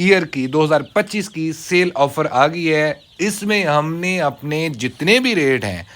Year की 2025 की cell offer आ गई है। इसमें हमने अपने जितने भी रेट हैं,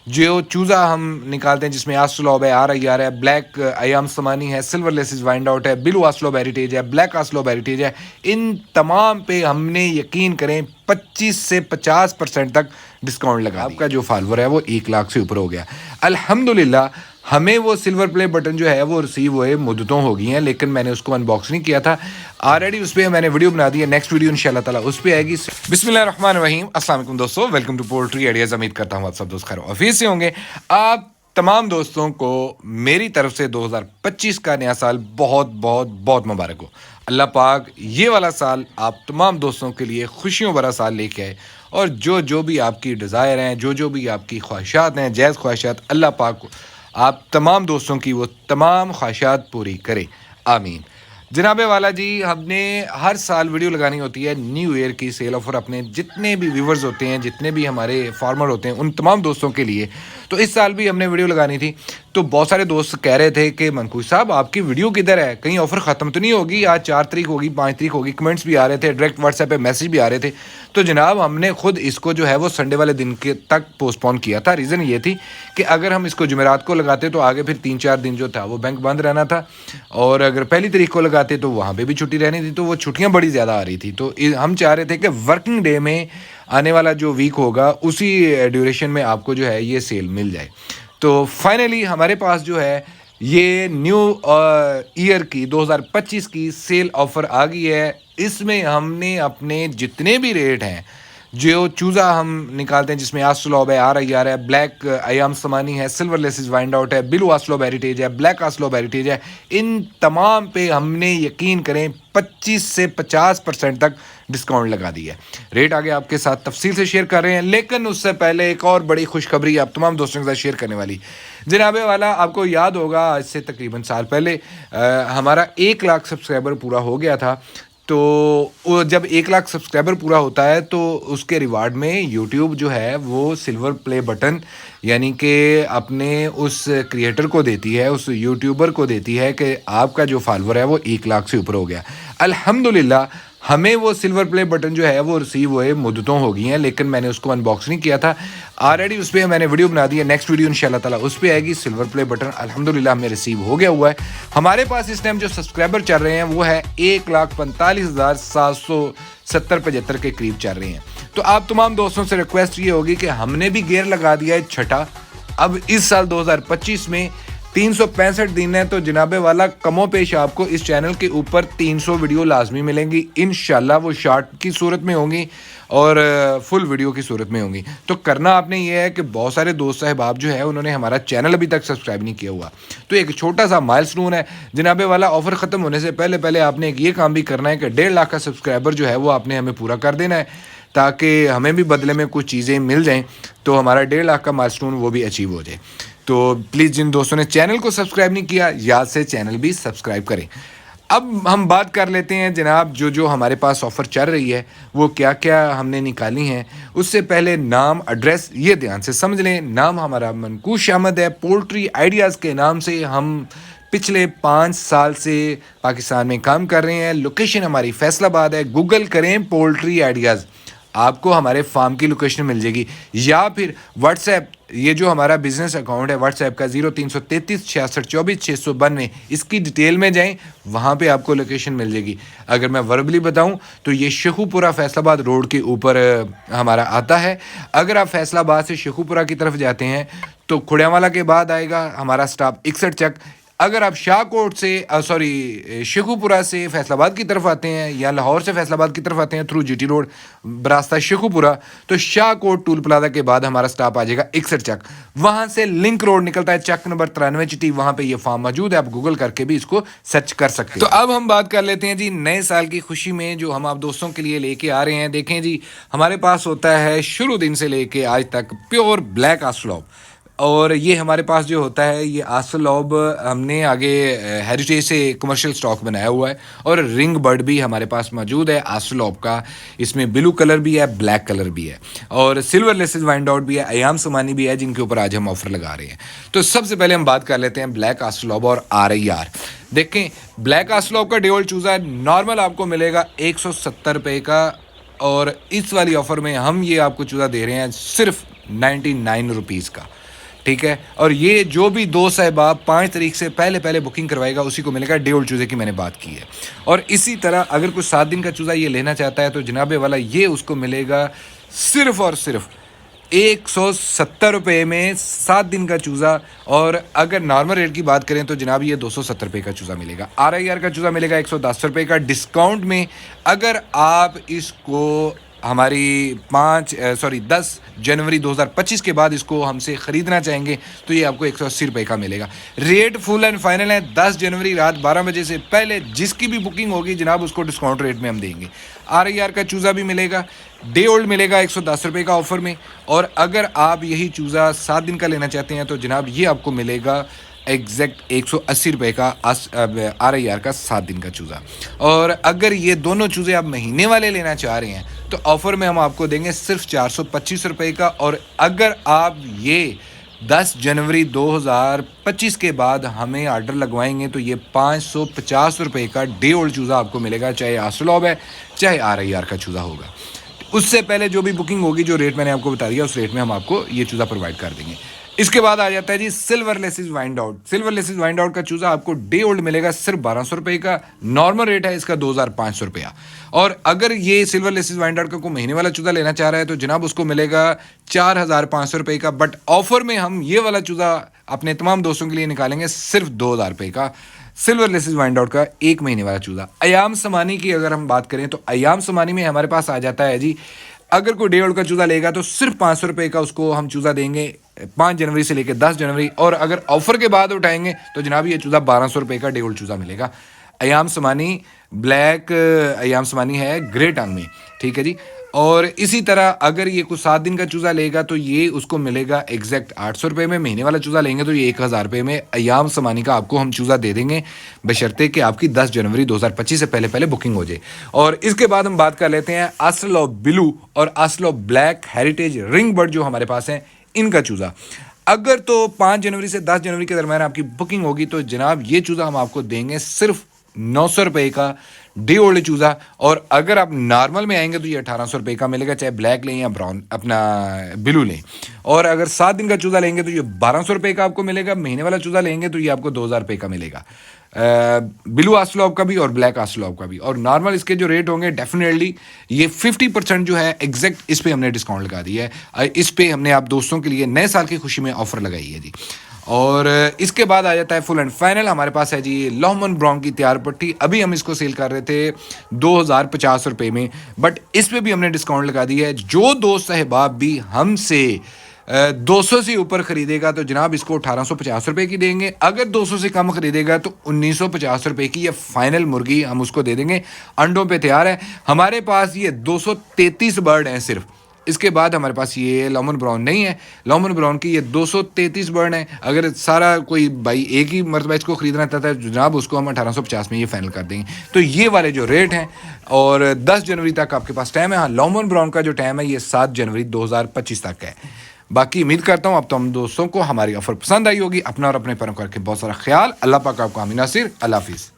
जो चूज़ा हम निकालते हैं, जिसमें आस्ट्रोलॉब है, RIR है, ब्लैक अयाम समानी है, सिल्वर लेसिस वाइंड आउट है, ब्लू आस्ट्रोलॉब हेरिटेज है, ब्लैक आस्ट्रोलॉब हेरिटेज है, इन तमाम पे हमने यकीन करें 25 से 50% तक डिस्काउंट लगा। आपका जो फॉलोवर है वो 1 लाख से ऊपर हो गया। अल्हम्दुलिल्लाह हमें वो सिल्वर प्ले बटन जो है वो रिसीव हुए मुद्दतों हो गई हैं, लेकिन मैंने उसको अनबॉक्स नहीं किया था। ऑलरेडी उस पर मैंने वीडियो बना दी है। नेक्स्ट वीडियो इंशाल्लाह ताला उस पर आएगी। बिस्मिल्लाहिर्रहमानिर्रहीम, अस्सलाम वालेकुम दोस्तों, वेलकम टू पोल्ट्री आइडियाज़। उम्मीद करता हूँ आप सब दोस्त खैर ऑफिस से होंगे। आप तमाम दोस्तों को मेरी तरफ से 2025 का नया साल बहुत बहुत बहुत मुबारक हो। अल्लाह पाक ये वाला साल आप तमाम दोस्तों के लिए खुशियों भरा साल लेके आए, और जो जो भी आपकी डिज़ायर हैं, जो जो भी आपकी ख्वाहिशात हैं, जायज़ ख्वाहिशात, अल्लाह पाक आप तमाम दोस्तों की वो तमाम ख्वाहिशात पूरी करे, आमीन। जनाबे वाला जी, हमने हर साल वीडियो लगानी होती है न्यू ईयर की सेल ऑफर अपने जितने भी व्यूवर्स होते हैं, जितने भी हमारे फार्मर होते हैं, उन तमाम दोस्तों के लिए। तो इस साल भी हमने वीडियो लगानी थी। तो बहुत सारे दोस्त कह रहे थे कि मनकूश साहब आपकी वीडियो किधर है, कहीं ऑफ़र ख़त्म तो नहीं होगी, आज 4 तारीख होगी, 5 तारीख होगी। कमेंट्स भी आ रहे थे, डायरेक्ट व्हाट्सएप पे मैसेज भी आ रहे थे। तो जनाब हमने खुद इसको जो है वो संडे वाले दिन के तक पोस्टपोन किया था। रीज़न ये थी कि अगर हम इसको जुमेरात को लगाते तो आगे फिर 3-4 दिन जो था वो बैंक बंद रहना था, और अगर पहली तारीख को लगाते तो वहाँ पे भी छुट्टी रहनी थी, तो वो छुट्टियाँ बड़ी ज़्यादा आ रही थी। तो हम चाह रहे थे कि वर्किंग डे में आने वाला जो वीक होगा उसी ड्यूरेशन में आपको जो है ये सेल मिल जाए। तो फाइनली हमारे पास जो है ये न्यू ईयर की 2025 की सेल ऑफ़र आ गई है। इसमें हमने अपने जितने भी रेट हैं, जो चूज़ा हम निकालते हैं, जिसमें आस्ट्रोलॉब है, RIR है, ब्लैक अयाम समानी है, सिल्वर लेसिस वाइंड आउट है, ब्लू आस्ट्रोलॉब हेरिटेज है, ब्लैक आस्ट्रोलॉब हेरिटेज है, इन तमाम पे हमने यकीन करें 25 से 50% तक डिस्काउंट लगा दी है। रेट आगे आपके साथ तफसील से शेयर कर रहे हैं, लेकिन उससे पहले एक और बड़ी खुशखबरी आप तमाम दोस्तों के साथ शेयर करने वाली। जनाबे वाला, आपको याद होगा आज से तकरीबन साल पहले हमारा 1 लाख सब्सक्राइबर पूरा हो गया था। तो जब 1 लाख सब्सक्राइबर पूरा होता है तो उसके रिवार्ड में यूट्यूब जो है वो सिल्वर प्ले बटन यानी कि अपने उस क्रिएटर को देती है, उस यूट्यूबर को देती है कि आपका जो फॉलोवर है वो 1 लाख से ऊपर हो गया। अल्हम्दुलिल्लाह हमें वो सिल्वर प्ले बटन जो है वो रिसीव हुए मुद्दतों हो गई हैं, लेकिन मैंने उसको अनबॉक्स नहीं किया था। ऑलरेडी उस पर मैंने वीडियो बना दी है। नेक्स्ट वीडियो इंशाल्लाह ताला उस पर आएगी। सिल्वर प्ले बटन अल्हम्दुलिल्लाह हमें रिसीव हो गया हुआ है। हमारे पास इस टाइम जो सब्सक्राइबर चल रहे हैं वो है 1,45,770-75 के करीब चल रहे हैं। तो आप तमाम दोस्तों से रिक्वेस्ट ये होगी कि हमने भी गेयर लगा दिया है छठा। अब इस साल 2025 में 365 दिन है, तो जनाबे वाला कमो पेश आपको इस चैनल के ऊपर 300 वीडियो लाजमी मिलेंगी। इंशाल्लाह वो शॉर्ट की सूरत में होंगी और फुल वीडियो की सूरत में होंगी। तो करना आपने ये है कि बहुत सारे दोस्त साहबाब जो है उन्होंने हमारा चैनल अभी तक सब्सक्राइब नहीं किया हुआ, तो एक छोटा सा माइलस्टोन है जनाबे वाला। ऑफ़र ख़त्म होने से पहले पहले आपने एक ये काम भी करना है कि 1.5 लाख का सब्सक्राइबर जो है वो आपने हमें पूरा कर देना है, ताकि हमें भी बदले में कुछ चीज़ें मिल जाएँ, तो हमारा 1.5 लाख का माइलस्टोन वो भी अचीव हो जाए। तो प्लीज़ जिन दोस्तों ने चैनल को सब्सक्राइब नहीं किया, याद से चैनल भी सब्सक्राइब करें। अब हम बात कर लेते हैं जनाब, जो जो हमारे पास ऑफ़र चल रही है वो क्या क्या हमने निकाली हैं। उससे पहले नाम, एड्रेस ये ध्यान से समझ लें। नाम हमारा मनकूश अहमद है। पोल्ट्री आइडियाज़ के नाम से हम पिछले 5 साल से पाकिस्तान में काम कर रहे हैं। लोकेशन हमारी फैसलाबाद है। गूगल करें पोल्ट्री आइडियाज़, आपको हमारे फार्म की लोकेशन मिल जाएगी, या फिर व्हाट्सएप, ये जो हमारा बिज़नेस अकाउंट है व्हाट्सएप का 0333 66 24 692, इसकी डिटेल में जाएं, वहाँ पे आपको लोकेशन मिल जाएगी। अगर मैं वर्बली बताऊं तो ये शेखुपुरा फैसलाबाद रोड के ऊपर हमारा आता है। अगर आप फैसलाबाद से शेखुपुरा की तरफ जाते हैं तो खुड़ियावाला के बाद आएगा हमारा स्टॉप 61 चक। अगर आप शाहकोट से शेखुपुरा से फैसलाबाद की तरफ आते हैं, या लाहौर से फैसलाबाद की तरफ आते हैं थ्रू GT रोड बरास्ता शेखुपुरा, तो शाहकोट टूल प्लाजा के बाद हमारा स्टॉप आ जाएगा 61 चक। वहाँ से लिंक रोड निकलता है, चक नंबर 93 GT, वहाँ पे ये फार्म मौजूद है। आप गूगल करके भी इसको सर्च कर सकते हैं। तो अब हम बात कर लेते हैं जी नए साल की खुशी में जो हम आप दोस्तों के लिए लेके आ रहे हैं। देखें जी, हमारे पास होता है शुरू दिन से लेके आज तक प्योर ब्लैक आस्ट्रोलॉब। और ये हमारे पास जो होता है ये आस्ट्रोलॉब हमने आगे हेरिटेज से कमर्शियल स्टॉक बनाया हुआ है और रिंग बर्ड भी हमारे पास मौजूद है आस्ट्रोलॉब का। इसमें ब्लू कलर भी है, ब्लैक कलर भी है और सिल्वर लेसेस वाइंड आउट भी है, अयाम समानी भी है, जिनके ऊपर आज हम ऑफर लगा रहे हैं। तो सबसे पहले हम बात कर लेते हैं ब्लैक आस्ट्रोलॉब और RIR। देखें, ब्लैक आस्ट्रोलॉब का डेओल्ड चूज़ा नॉर्मल आपको मिलेगा 170 रुपये का और इस वाली ऑफ़र में हम ये आपको चूज़ा दे रहे हैं सिर्फ 99 रुपीज़ का। ठीक है, और ये जो भी दोस्त साहिबा 5 तारीख से पहले बुकिंग करवाएगा उसी को मिलेगा। डे ओल्ड चूज़े की मैंने बात की है। और इसी तरह अगर कोई 7 दिन का चूज़ा ये लेना चाहता है तो जनाबे वाला ये उसको मिलेगा सिर्फ और सिर्फ 170 रुपये में 7 दिन का चूज़ा। और अगर नॉर्मल रेट की बात करें तो जनाब ये 270 रुपये का चूज़ा मिलेगा। RIR का चूज़ा मिलेगा 110 रुपये का डिस्काउंट में। अगर आप इसको हमारी 10 जनवरी 2025 के बाद इसको हमसे ख़रीदना चाहेंगे तो ये आपको 180 रुपये का मिलेगा। रेट फुल एंड फाइनल है। 10 जनवरी रात 12 बजे से पहले जिसकी भी बुकिंग होगी जनाब उसको डिस्काउंट रेट में हम देंगे। RIR का चूज़ा भी मिलेगा, डे ओल्ड मिलेगा 110 रुपये का ऑफ़र में। और अगर आप यही चूज़ा 7 दिन का लेना चाहते हैं तो जनाब ये आपको मिलेगा एग्जैक्ट 180 रुपये का RIR का 7 दिन का चूज़ा। और अगर ये दोनों चूज़े आप महीने वाले लेना चाह रहे हैं तो ऑफ़र में हम आपको देंगे सिर्फ 425 रुपये का। और अगर आप ये 10 जनवरी 2025 के बाद हमें आर्डर लगवाएंगे तो ये 550 रुपये का डे ओल्ड चूज़ा आपको मिलेगा, चाहे आस्ट्रोलॉब है चाहे RIR का चूज़ा होगा। उससे पहले जो भी बुकिंग होगी, जो रेट मैंने आपको बता दिया उस रेट में हम आपको ये चूज़ा प्रोवाइड कर देंगे। इसके बाद आ जाता है जी silver laced Wyandotte. Silver laced Wyandotte का चूज़ा आपको डे ओल्ड मिलेगा सिर्फ 1200 रुपये का। नॉर्मल रेट है इसका 2500 रुपया। और अगर ये सिल्वर लेसिस वाइंड आउट का कोई महीने वाला चूज़ा लेना चाह रहा है तो जनाब उसको मिलेगा 4500 रुपये का। बट ऑफर में हम ये वाला चूज़ा अपने तमाम दोस्तों के लिए निकालेंगे सिर्फ 2000 रुपये का। सिल्वर लेसिस वाइंड आउट का 1 महीने वाला चूज़ा। अयाम समानी की अगर हम बात करें तो अयाम समानी में हमारे पास आ जाता है जी, अगर कोई डे ओल्ड का चूज़ा लेगा तो सिर्फ 500 रुपये का उसको हम चूज़ा देंगे 5 जनवरी से लेकर 10 जनवरी। और अगर ऑफर के बाद उठाएंगे तो जनाब ये चूज़ा 1200 रुपये का डे ओल्ड चूज़ा मिलेगा। अयाम समानी ब्लैक अयाम समानी है ग्रे टंग में। ठीक है जी। और इसी तरह अगर ये कुछ 7 दिन का चूज़ा लेगा तो ये उसको मिलेगा एग्जैक्ट 800 रुपये में। महीने वाला चूज़ा लेंगे तो ये 1000 रुपये में अयाम समानी का आपको हम चूज़ा दे देंगे, बशर्ते कि आपकी 10 जनवरी 2025 से पहले पहुंच हो जाए। और इसके बाद हम बात कर लेते हैं आस्ट्रोलॉब ब्लू और आस्ट्रोलॉब ब्लैक हेरिटेज रिंग बर्ड जो हमारे पास हैं, इनका चूज़ा। अगर तो 5 जनवरी से 10 जनवरी के दरम्यान आपकी बुकिंग होगी तो जनाब ये चूज़ा हम आपको देंगे सिर्फ 900 रुपये का डे ओल्ड चूज़ा। और अगर आप नॉर्मल में आएंगे तो ये 1800 रुपये का मिलेगा, चाहे ब्लैक लें या ब्राउन अपना ब्लू लें। और अगर 7 दिन का चूज़ा लेंगे तो ये 1200 रुपये का आपको मिलेगा। महीने वाला चूज़ा लेंगे तो ये आपको 2000 रुपये का मिलेगा, ब्लू आस्ट्रोलॉब का भी और ब्लैक आस्ट्रोलॉब का भी। और नॉर्मल इसके जो रेट होंगे डेफिनेटली ये 50% जो है एग्जैक्ट इस पर हमने डिस्काउंट लगा दिया है। इस पर हमने आप दोस्तों के लिए नए साल की खुशी में ऑफर लगाई है जी। और इसके बाद आ जाता है फुल एंड फाइनल। हमारे पास है जी लोहमन ब्राउन की तैयार पट्टी। अभी हम इसको सेल कर रहे थे 2050 रुपये में, बट इस पर भी हमने डिस्काउंट लगा दिया है। जो दोस्त साहिबाब भी हमसे 200 से ऊपर खरीदेगा तो जनाब इसको 1850 रुपये की देंगे। अगर 200 से कम खरीदेगा तो 1950 रुपये की ये फाइनल मुर्गी हम उसको दे देंगे। अंडों पे तैयार है। हमारे पास ये 233 बर्ड हैं सिर्फ। इसके बाद हमारे पास ये लोमन ब्राउन नहीं है। लोमन ब्राउन की ये 233 बर्ड हैं। अगर सारा कोई भाई एक ही मरतबा इसको खरीदना चाहता है जनाब उसको हम 1850 में ये फाइनल कर देंगे। तो ये वाले जो रेट हैं, और 10 जनवरी तक आपके पास टाइम है। हाँ, लोमन ब्राउन का जो टाइम है ये 7 जनवरी 2025 तक है। बाकी उम्मीद करता हूँ अब तो हम दोस्तों को हमारी ऑफर पसंद आई होगी। अपना और अपने परिवार के बहुत सारा ख्याल। अल्लाह पाक आपको आमीन नासिर। अल्लाह हाफिज़।